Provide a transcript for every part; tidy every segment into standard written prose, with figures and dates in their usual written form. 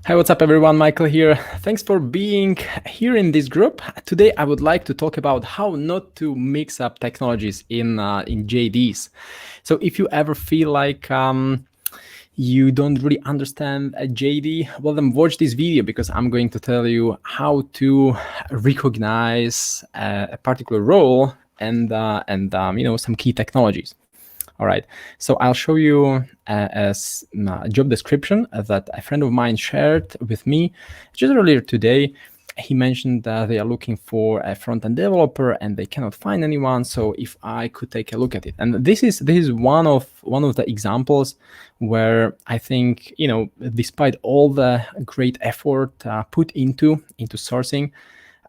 Hi, what's up everyone? Michael here. Thanks for being here in this group. Today I would like to talk about how not to mix up technologies in JDs. So if you ever feel like you don't really understand a JD, well then watch this video because I'm going to tell you how to recognize a particular role and some key technologies. All right, so I'll show you a job description that a friend of mine shared with me just earlier today. He mentioned that they are looking for a front-end developer and they cannot find anyone. So if I could take a look at it, and this is one of the examples where I think, despite all the great effort put into sourcing,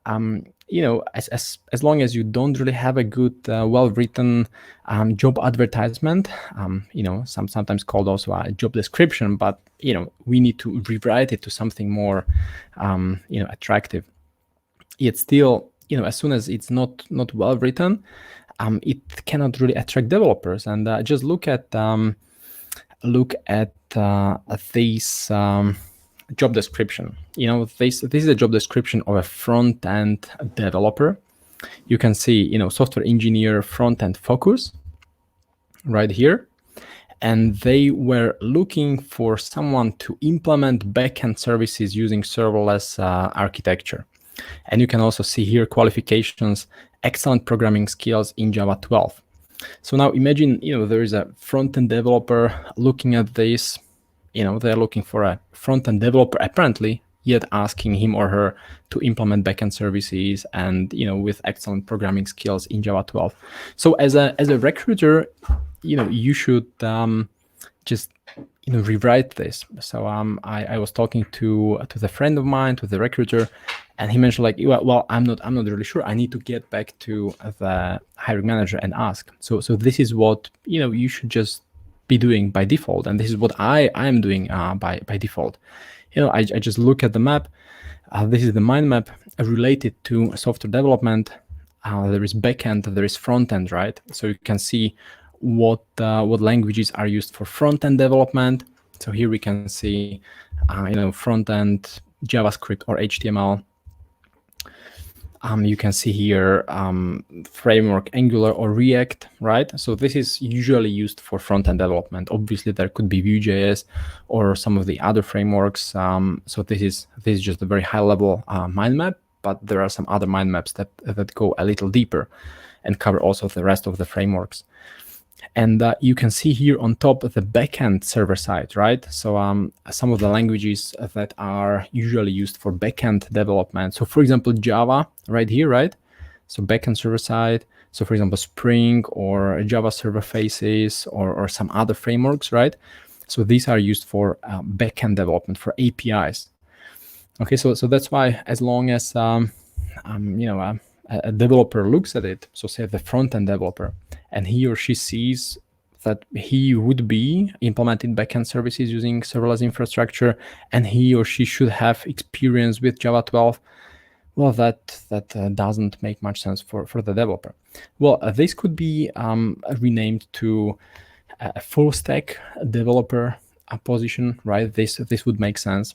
as long as you don't really have a good, well-written job advertisement, sometimes called also a job description, but we need to rewrite it to something more, attractive. Yet still, as soon as it's not well written, it cannot really attract developers. And just look at this job description. This is a job description of a front-end developer. You can see, software engineer front-end focus right here. And they were looking for someone to implement backend services using serverless architecture. And you can also see here qualifications, excellent programming skills in Java 12. So now imagine, there is a front-end developer looking at this. They're looking for a front-end developer apparently, yet asking him or her to implement backend services and, with excellent programming skills in Java 12. So as a recruiter, you should just rewrite this. So I was talking to the friend of mine, to the recruiter, and he mentioned like, well, I'm not really sure. I need to get back to the hiring manager and ask. So this is what you should just be doing by default, and this is what I am doing by default. I just look at the map. This is the mind map related to software development. There is backend, there is front end, right? So you can see what languages are used for front end development. So here we can see, front end JavaScript or HTML. You can see here framework Angular or React, right? So this is usually used for front-end development. Obviously, there could be Vue.js or some of the other frameworks. So this is just a very high-level mind map, but there are some other mind maps that go a little deeper and cover also the rest of the frameworks. And you can see here on top the backend server side, right? So some of the languages that are usually used for backend development. So for example, Java right here, right? So backend server side. So for example, Spring or Java server faces or some other frameworks, right? So these are used for backend development, for APIs. Okay, so that's why as long as a developer looks at it, so say the front-end developer, and he or she sees that he would be implementing backend services using serverless infrastructure, and he or she should have experience with Java 12, well, that doesn't make much sense for the developer. Well, this could be renamed to a full stack developer position, right? This would make sense.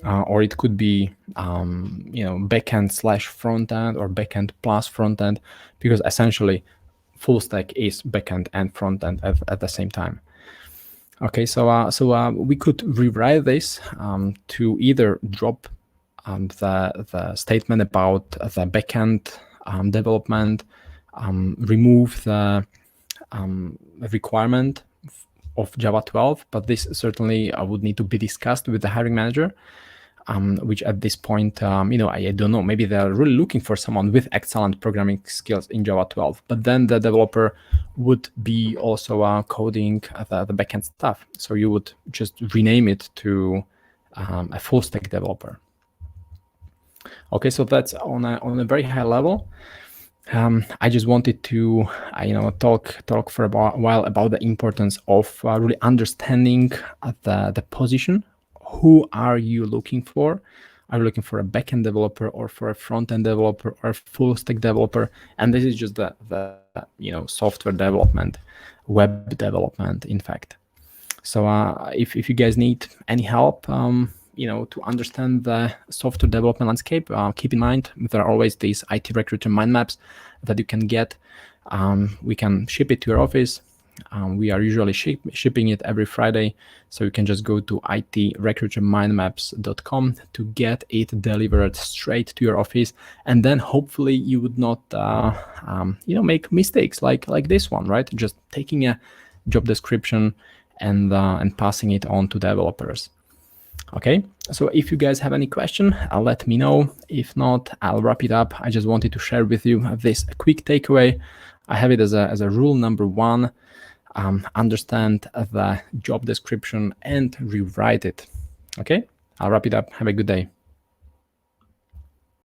Or it could be, backend / front end or backend plus front end, because essentially full stack is backend and front end at the same time. Okay, so we could rewrite this to either drop the statement about the backend development, remove the requirement of Java 12, but this certainly would need to be discussed with the hiring manager, which at this point, I don't know, maybe they're really looking for someone with excellent programming skills in Java 12, but then the developer would be also coding the backend stuff. So you would just rename it to a full stack developer. Okay, so that's on a very high level. I just wanted to, talk for a while about the importance of really understanding the position. Who are you looking for? Are you looking for a backend developer or for a front-end developer or a full stack developer? And this is just the software development, web development, in fact. So if you guys need any help to understand the software development landscape, keep in mind there are always these IT recruiter mind maps that you can get. We can ship it to your office. We are usually shipping it every Friday, so you can just go to itrecruitermindmaps.com to get it delivered straight to your office, and then hopefully you would not make mistakes like this one, right? Just taking a job description and passing it on to developers. Okay, so if you guys have any question, let me know. If not, I'll wrap it up. I just wanted to share with you this quick takeaway. I have it as a rule number 1. Understand the job description and rewrite it. Okay, I'll wrap it up. Have a good day.